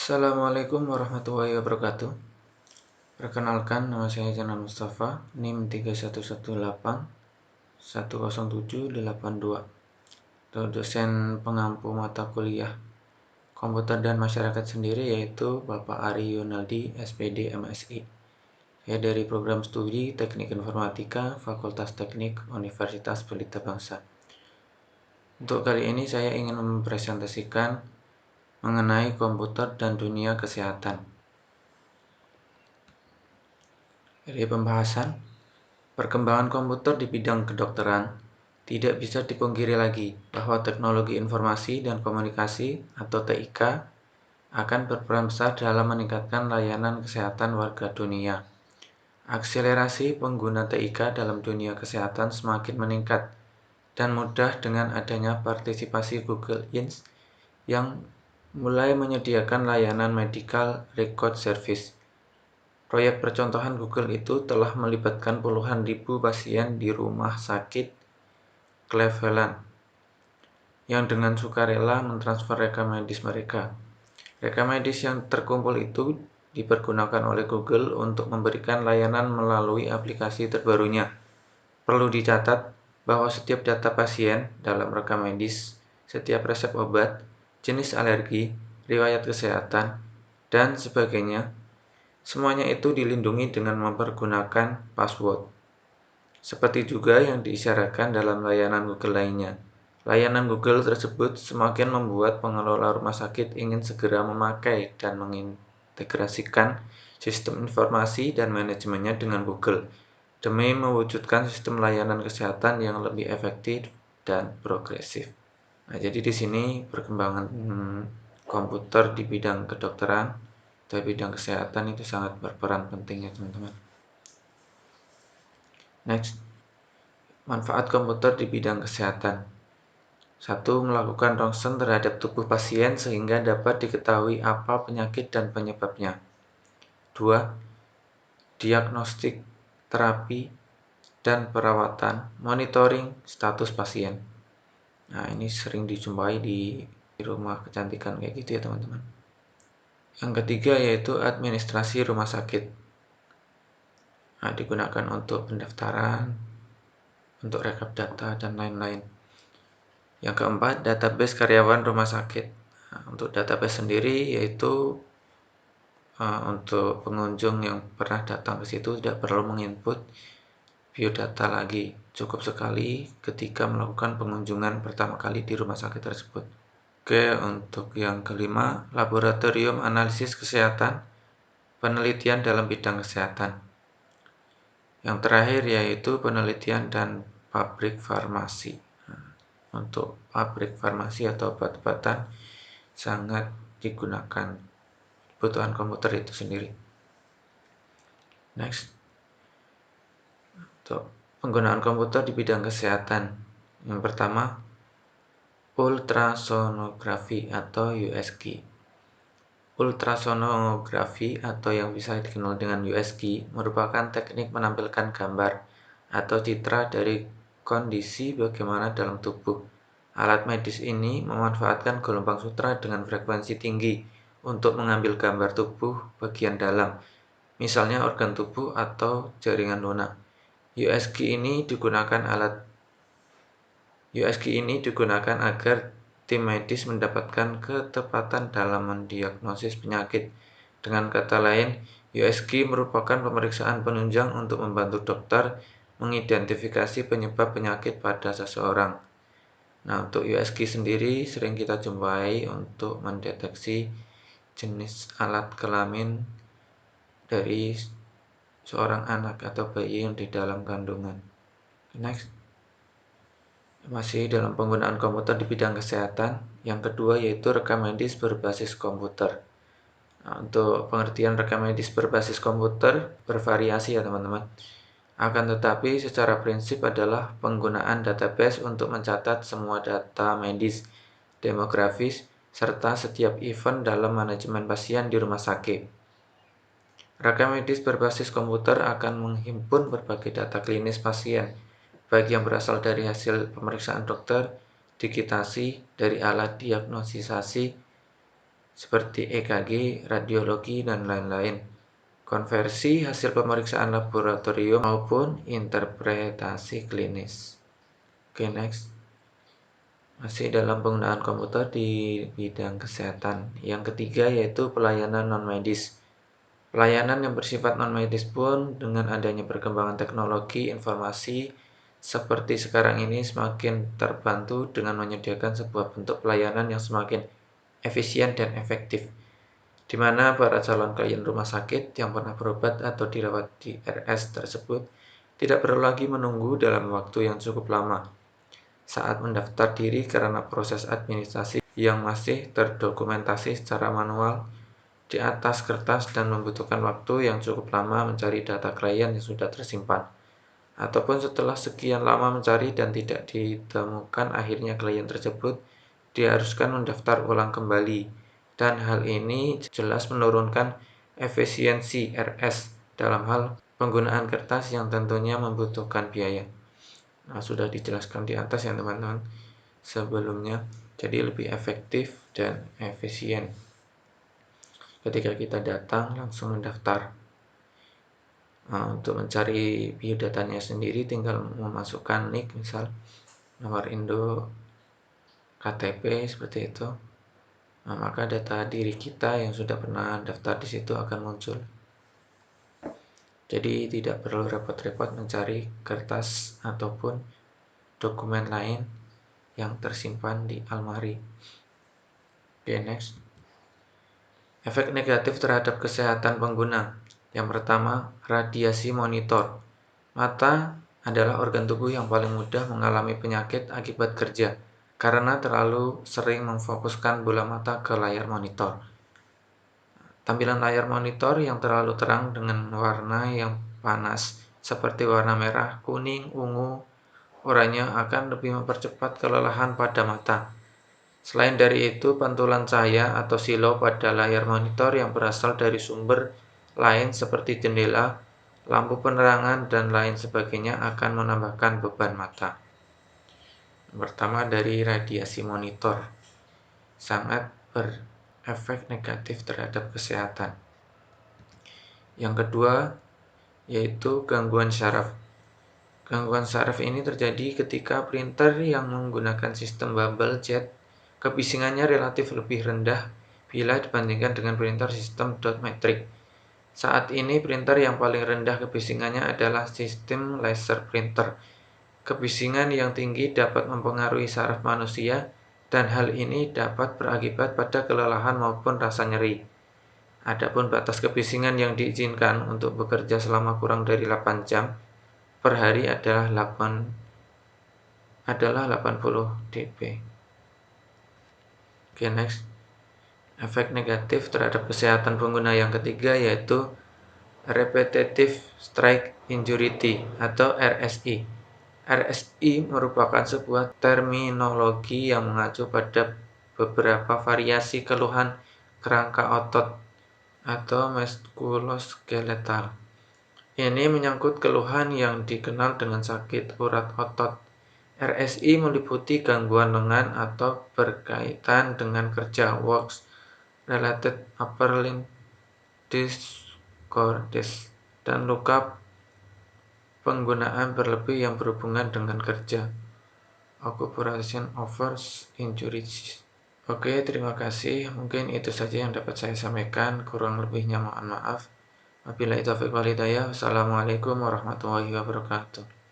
Assalamualaikum warahmatullahi wabarakatuh. Perkenalkan, nama saya Janan Mustafa, NIM 3118-10782. Dosen pengampu mata kuliah Komputer dan Masyarakat sendiri yaitu Bapak Ari Yunaldi, SPD, MSI. Saya dari program studi Teknik Informatika, Fakultas Teknik, Universitas Pelita Bangsa. Untuk kali ini saya ingin mempresentasikan mengenai komputer dan dunia kesehatan. Dari pembahasan, perkembangan komputer di bidang kedokteran tidak bisa dipungkiri lagi bahwa teknologi informasi dan komunikasi atau TIK akan berperan besar dalam meningkatkan layanan kesehatan warga dunia. Akselerasi pengguna TIK dalam dunia kesehatan semakin meningkat dan mudah dengan adanya partisipasi Google Inc. yang mulai menyediakan layanan medical record service. Proyek percontohan Google itu telah melibatkan puluhan ribu pasien di rumah sakit Cleveland yang dengan sukarela mentransfer rekam medis mereka. Rekam medis yang terkumpul itu dipergunakan oleh Google untuk memberikan layanan melalui aplikasi terbarunya. Perlu dicatat bahwa setiap data pasien dalam rekam medis, setiap resep obat, jenis alergi, riwayat kesehatan, dan sebagainya, semuanya itu dilindungi dengan mempergunakan password. Seperti juga yang diisyaratkan dalam layanan Google lainnya. Layanan Google tersebut semakin membuat pengelola rumah sakit ingin segera memakai dan mengintegrasikan sistem informasi dan manajemennya dengan Google demi mewujudkan sistem layanan kesehatan yang lebih efektif dan progresif. Nah, jadi di sini perkembangan komputer di bidang kedokteran atau bidang kesehatan itu sangat berperan penting ya teman-teman. Next, manfaat komputer di bidang kesehatan. 1. Melakukan ronsen terhadap tubuh pasien sehingga dapat diketahui apa penyakit dan penyebabnya. 2. Diagnostik, terapi, dan perawatan, monitoring status pasien. Nah, ini sering dijumpai di rumah kecantikan kayak gitu ya teman-teman. Yang ketiga yaitu administrasi rumah sakit. Nah, digunakan untuk pendaftaran, untuk rekap data, dan lain-lain. Yang keempat, database karyawan rumah sakit. Nah, untuk database sendiri yaitu untuk pengunjung yang pernah datang ke situ tidak perlu menginput biodata lagi, cukup sekali ketika melakukan pengunjungan pertama kali di rumah sakit tersebut. Oke, untuk yang kelima, laboratorium analisis kesehatan, penelitian dalam bidang kesehatan. Yang terakhir yaitu penelitian dan pabrik farmasi. Untuk pabrik farmasi atau obat-obatan sangat digunakan kebutuhan komputer itu sendiri. Next, untuk penggunaan komputer di bidang kesehatan. Yang pertama, ultrasonografi atau USG. Ultrasonografi atau yang bisa dikenal dengan USG merupakan teknik menampilkan gambar atau citra dari kondisi bagaimana dalam tubuh. Alat medis ini memanfaatkan gelombang sutra dengan frekuensi tinggi untuk mengambil gambar tubuh bagian dalam, misalnya organ tubuh atau jaringan lunak. USG ini digunakan agar tim medis mendapatkan ketepatan dalam mendiagnosis penyakit. Dengan kata lain, USG merupakan pemeriksaan penunjang untuk membantu dokter mengidentifikasi penyebab penyakit pada seseorang. Nah, untuk USG sendiri sering kita jumpai untuk mendeteksi jenis alat kelamin dari seorang anak atau bayi yang di dalam kandungan. Next, masih dalam penggunaan komputer di bidang kesehatan. Yang kedua yaitu rekam medis berbasis komputer. Nah, untuk pengertian rekam medis berbasis komputer bervariasi ya teman-teman. Akan tetapi secara prinsip adalah penggunaan database untuk mencatat semua data medis, demografis, serta setiap event dalam manajemen pasien di rumah sakit. Rekam medis berbasis komputer akan menghimpun berbagai data klinis pasien, baik yang berasal dari hasil pemeriksaan dokter, digitasi dari alat diagnostisasi, seperti EKG, radiologi, dan lain-lain, konversi hasil pemeriksaan laboratorium maupun interpretasi klinis. Oke, next. Masih dalam penggunaan komputer di bidang kesehatan. Yang ketiga yaitu pelayanan non-medis. Pelayanan yang bersifat non-medis pun dengan adanya perkembangan teknologi informasi seperti sekarang ini semakin terbantu dengan menyediakan sebuah bentuk pelayanan yang semakin efisien dan efektif, di mana para calon klien rumah sakit yang pernah berobat atau dirawat di RS tersebut tidak perlu lagi menunggu dalam waktu yang cukup lama saat mendaftar diri karena proses administrasi yang masih terdokumentasi secara manual di atas kertas dan membutuhkan waktu yang cukup lama mencari data klien yang sudah tersimpan. Ataupun setelah sekian lama mencari dan tidak ditemukan, akhirnya klien tersebut diharuskan mendaftar ulang kembali. Dan hal ini jelas menurunkan efisiensi RS dalam hal penggunaan kertas yang tentunya membutuhkan biaya. Nah, sudah dijelaskan di atas ya teman-teman sebelumnya, jadi lebih efektif dan efisien ketika kita datang langsung mendaftar. Nah, untuk mencari biodatanya sendiri tinggal memasukkan NIK, misal nomor Indo, KTP seperti itu. Nah, maka data diri kita yang sudah pernah daftar di situ akan muncul. Jadi tidak perlu repot-repot mencari kertas ataupun dokumen lain yang tersimpan di almari. Oke, next. Efek negatif terhadap kesehatan pengguna. Yang pertama, radiasi monitor. Mata adalah organ tubuh yang paling mudah mengalami penyakit akibat kerja karena terlalu sering memfokuskan bola mata ke layar monitor. Tampilan layar monitor yang terlalu terang dengan warna yang panas seperti warna merah, kuning, ungu, oranye akan lebih mempercepat kelelahan pada mata. Selain dari itu, pantulan cahaya atau silau pada layar monitor yang berasal dari sumber lain seperti jendela, lampu penerangan, dan lain sebagainya akan menambahkan beban mata. Pertama, dari radiasi monitor sangat berefek negatif terhadap kesehatan. Yang kedua, yaitu gangguan syaraf. Gangguan syaraf ini terjadi ketika printer yang menggunakan sistem bubble jet kebisingannya relatif lebih rendah bila dibandingkan dengan printer sistem dot matrix. Saat ini printer yang paling rendah kebisingannya adalah sistem laser printer. Kebisingan yang tinggi dapat mempengaruhi saraf manusia dan hal ini dapat berakibat pada kelelahan maupun rasa nyeri. Adapun batas kebisingan yang diizinkan untuk bekerja selama kurang dari 8 jam per hari adalah 80 dB. Oke, next. Efek negatif terhadap kesehatan pengguna yang ketiga yaitu Repetitive Strike Injury atau RSI. RSI merupakan sebuah terminologi yang mengacu pada beberapa variasi keluhan kerangka otot atau muskuloskeletal. Ini menyangkut keluhan yang dikenal dengan sakit urat otot. RSI meliputi gangguan lengan atau berkaitan dengan kerja works related upper limb disorders dan luka penggunaan berlebih yang berhubungan dengan kerja occupation injuries. Oke, terima kasih. Mungkin itu saja yang dapat saya sampaikan. Kurang lebihnya mohon maaf. Wabillahi taufiq wal hidayah. Wassalamualaikum warahmatullahi wabarakatuh.